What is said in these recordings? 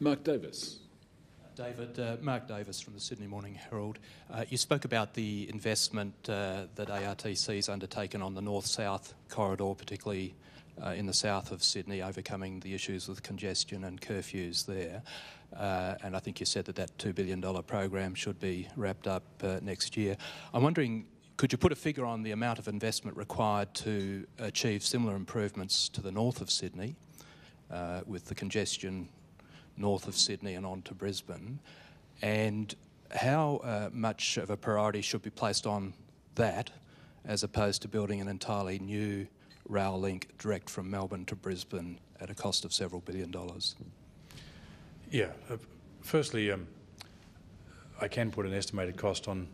Mark Davis. David, Mark Davis from the Sydney Morning Herald. You spoke about the investment that ARTC has undertaken on the north-south corridor, particularly in the south of Sydney, overcoming the issues with congestion and curfews there. And I think you said that $2 billion program should be wrapped up next year. I'm wondering, could you put a figure on the amount of investment required to achieve similar improvements to the north of Sydney, with the congestion north of Sydney and on to Brisbane, and how much of a priority should be placed on that as opposed to building an entirely new rail link direct from Melbourne to Brisbane at a cost of several $1 billion? Yeah, firstly, I can put an estimated cost on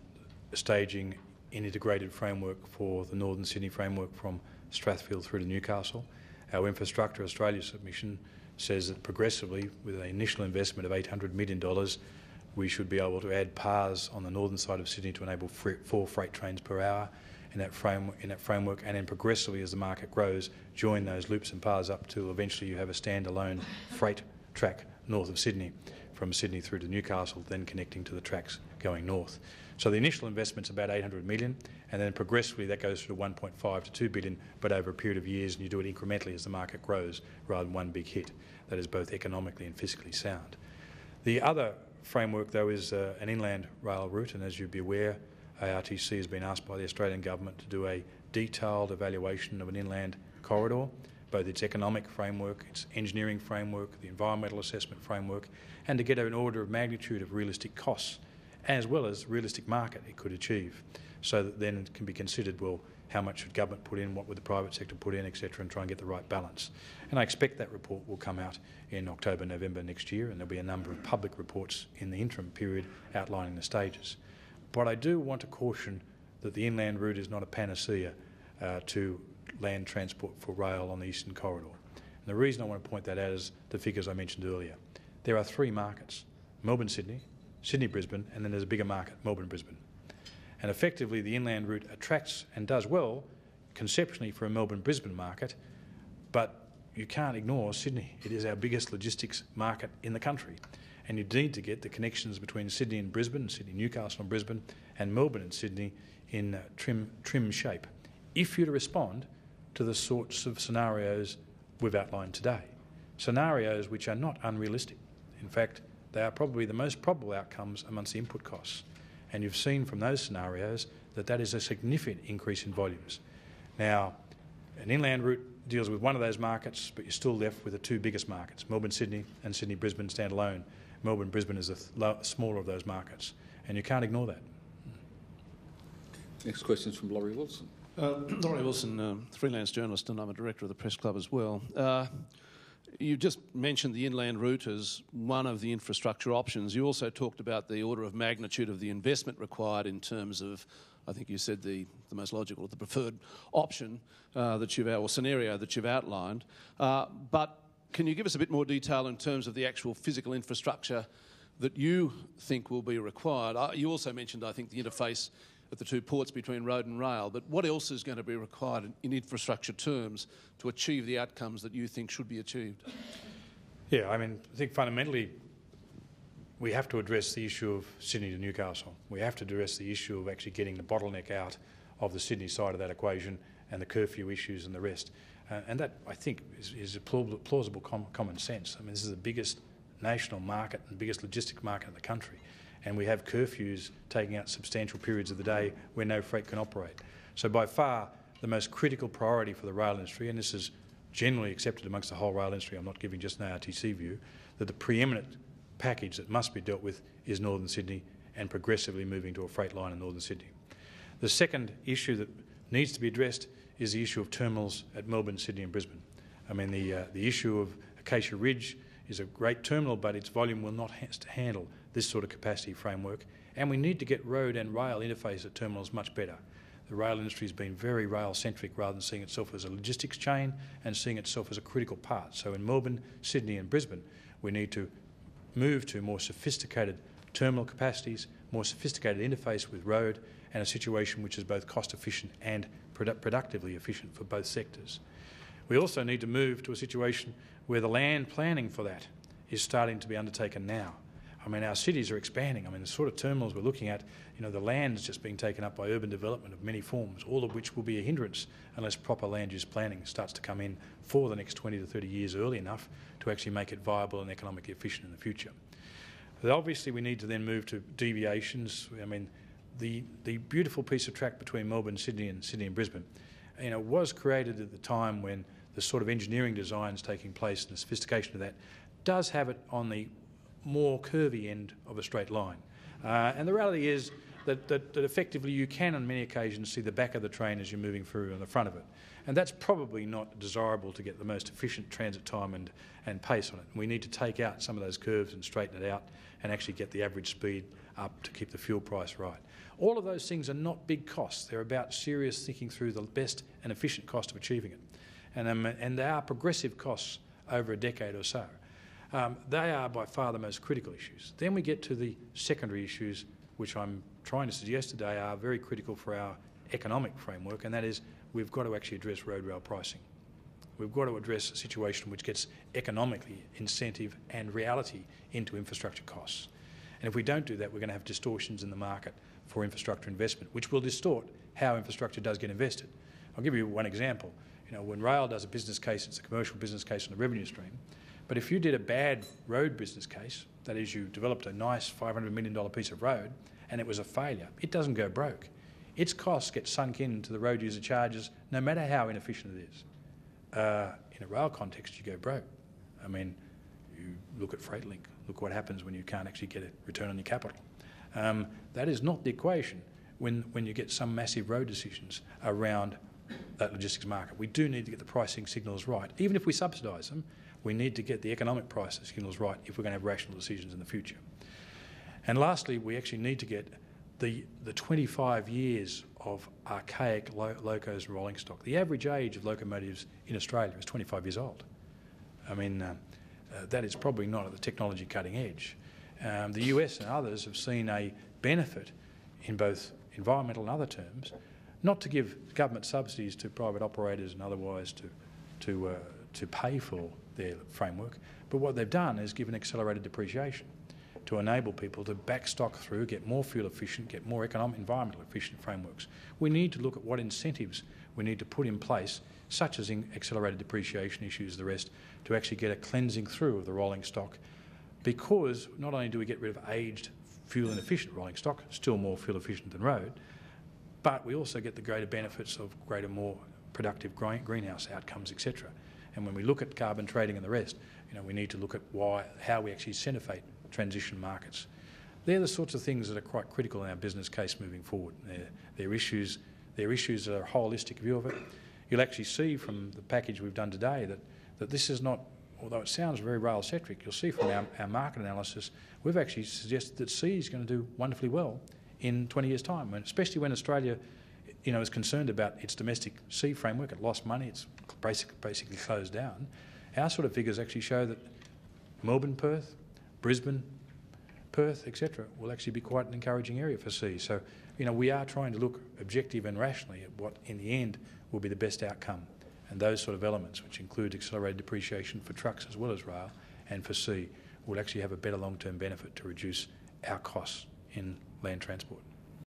staging an integrated framework for the Northern Sydney framework from Strathfield through to Newcastle. Our Infrastructure Australia submission says that progressively, with an initial investment of $800 million, we should be able to add paths on the northern side of Sydney to enable 4 freight trains per hour in that framework, and then progressively, as the market grows, join those loops and paths up till eventually you have a standalone freight track north of Sydney, from Sydney through to Newcastle, then connecting to the tracks going north. So the initial investment's about $800 million, and then progressively that goes through 1.5 to $2 billion, but over a period of years, and you do it incrementally as the market grows, rather than one big hit. That is both economically and fiscally sound. The other framework, though, is an inland rail route, and as you'd be aware, ARTC has been asked by the Australian government to do a detailed evaluation of an inland corridor, both its economic framework, its engineering framework, the environmental assessment framework, and to get an order of magnitude of realistic costs, as well as realistic market it could achieve, so that then it can be considered, well, how much should government put in, what would the private sector put in, etc., and try and get the right balance. And I expect that report will come out in October, November next year, and there'll be a number of public reports in the interim period outlining the stages. But I do want to caution that the inland route is not a panacea to land transport for rail on the eastern corridor. And the reason I want to point that out is the figures I mentioned earlier. There are 3 markets: Melbourne-Sydney, Sydney-Brisbane, and then there's a bigger market, Melbourne-Brisbane. And effectively, the inland route attracts and does well conceptually for a Melbourne-Brisbane market, but you can't ignore Sydney. It is our biggest logistics market in the country. And you need to get the connections between Sydney and Brisbane, Sydney, Newcastle and Brisbane, and Melbourne and Sydney in trim shape, if you're to respond to the sorts of scenarios we've outlined today. Scenarios which are not unrealistic. In fact, they are probably the most probable outcomes amongst the input costs. And you've seen from those scenarios that that is a significant increase in volumes. Now, an inland route deals with one of those markets, but you're still left with the 2 biggest markets, Melbourne-Sydney and Sydney-Brisbane standalone. Melbourne-Brisbane is the smaller of those markets, and you can't ignore that. Next question is from Laurie Wilson. Laurie Wilson, freelance journalist, and I'm a director of the Press Club as well. You just mentioned the inland route as one of the infrastructure options. You also talked about the order of magnitude of the investment required in terms of, I think you said the most logical, the preferred option or scenario that you've outlined. But can you give us a bit more detail in terms of the actual physical infrastructure that you think will be required? You also mentioned, I think, the interface at the 2 ports between road and rail, but what else is going to be required in infrastructure terms to achieve the outcomes that you think should be achieved? Yeah, I think fundamentally we have to address the issue of Sydney to Newcastle. We have to address the issue of actually getting the bottleneck out of the Sydney side of that equation and the curfew issues and the rest. And that, I think, is a plausible common sense. This is the biggest national market and biggest logistic market in the country. And we have curfews taking out substantial periods of the day where no freight can operate. So by far, the most critical priority for the rail industry, and this is generally accepted amongst the whole rail industry, I'm not giving just an ARTC view, that the preeminent package that must be dealt with is Northern Sydney and progressively moving to a freight line in Northern Sydney. The second issue that needs to be addressed is the issue of terminals at Melbourne, Sydney and Brisbane. The issue of Acacia Ridge is a great terminal, but its volume will not handle this sort of capacity framework, and we need to get road and rail interface at terminals much better. The rail industry has been very rail-centric rather than seeing itself as a logistics chain and seeing itself as a critical part. So in Melbourne, Sydney and Brisbane, we need to move to more sophisticated terminal capacities, more sophisticated interface with road, and a situation which is both cost-efficient and productively efficient for both sectors. We also need to move to a situation where the land planning for that is starting to be undertaken now. I mean, our cities are expanding. I mean, the sort of terminals we're looking at, the land's just being taken up by urban development of many forms, all of which will be a hindrance unless proper land use planning starts to come in for the next 20 to 30 years early enough to actually make it viable and economically efficient in the future. But obviously, we need to then move to deviations. I mean, the beautiful piece of track between Melbourne, Sydney and Brisbane, was created at the time when the sort of engineering designs taking place and the sophistication of that does have it on the more curvy end of a straight line. And the reality is that effectively you can on many occasions see the back of the train as you're moving through on the front of it. And that's probably not desirable to get the most efficient transit time and pace on it. We need to take out some of those curves and straighten it out and actually get the average speed up to keep the fuel price right. All of those things are not big costs. They're about serious thinking through the best and efficient cost of achieving it. And they are progressive costs over a decade or so. They are by far the most critical issues. Then we get to the secondary issues, which I'm trying to suggest today are very critical for our economic framework, and that is we've got to actually address road rail pricing. We've got to address a situation which gets economically incentive and reality into infrastructure costs. And if we don't do that, we're going to have distortions in the market for infrastructure investment, which will distort how infrastructure does get invested. I'll give you one example. When rail does a business case, it's a commercial business case on the revenue stream. But if you did a bad road business case, that is, you developed a nice $500 million piece of road and it was a failure, it doesn't go broke. Its costs get sunk into the road user charges no matter how inefficient it is. In a rail context, you go broke. I mean, you look at Freightlink, look what happens when you can't actually get a return on your capital. That is not the equation when you get some massive road decisions around that logistics market. We do need to get the pricing signals right. Even if we subsidise them, we need to get the economic price signals right if we're going to have rational decisions in the future. And lastly, we actually need to get the 25 years of archaic locos and rolling stock. The average age of locomotives in Australia is 25 years old. I mean, that is probably not at the technology cutting edge. The US and others have seen a benefit in both environmental and other terms, not to give government subsidies to private operators and otherwise to pay for their framework, but what they've done is given accelerated depreciation to enable people to back stock through, get more fuel efficient, get more economic, environmental efficient frameworks. We need to look at what incentives we need to put in place, such as in accelerated depreciation issues, the rest, to actually get a cleansing through of the rolling stock, because not only do we get rid of aged fuel inefficient rolling stock, still more fuel efficient than road, but we also get the greater benefits of greater, more productive greenhouse outcomes, etc. And when we look at carbon trading and the rest, we need to look at how we actually incentivate transition markets. They're the sorts of things that are quite critical in our business case moving forward. They're issues that are a holistic view of it. You'll actually see from the package we've done today that this is not, although it sounds very rail-centric, you'll see from our market analysis, we've actually suggested that sea is going to do wonderfully well in 20 years' time, and especially when Australia is concerned about its domestic sea framework. It lost money, it's basically closed down. Our sort of figures actually show that Melbourne, Perth, Brisbane, Perth, etc., will actually be quite an encouraging area for sea. So, we are trying to look objective and rationally at what, in the end, will be the best outcome. And those sort of elements, which include accelerated depreciation for trucks as well as rail and for sea, will actually have a better long-term benefit to reduce our costs in land transport.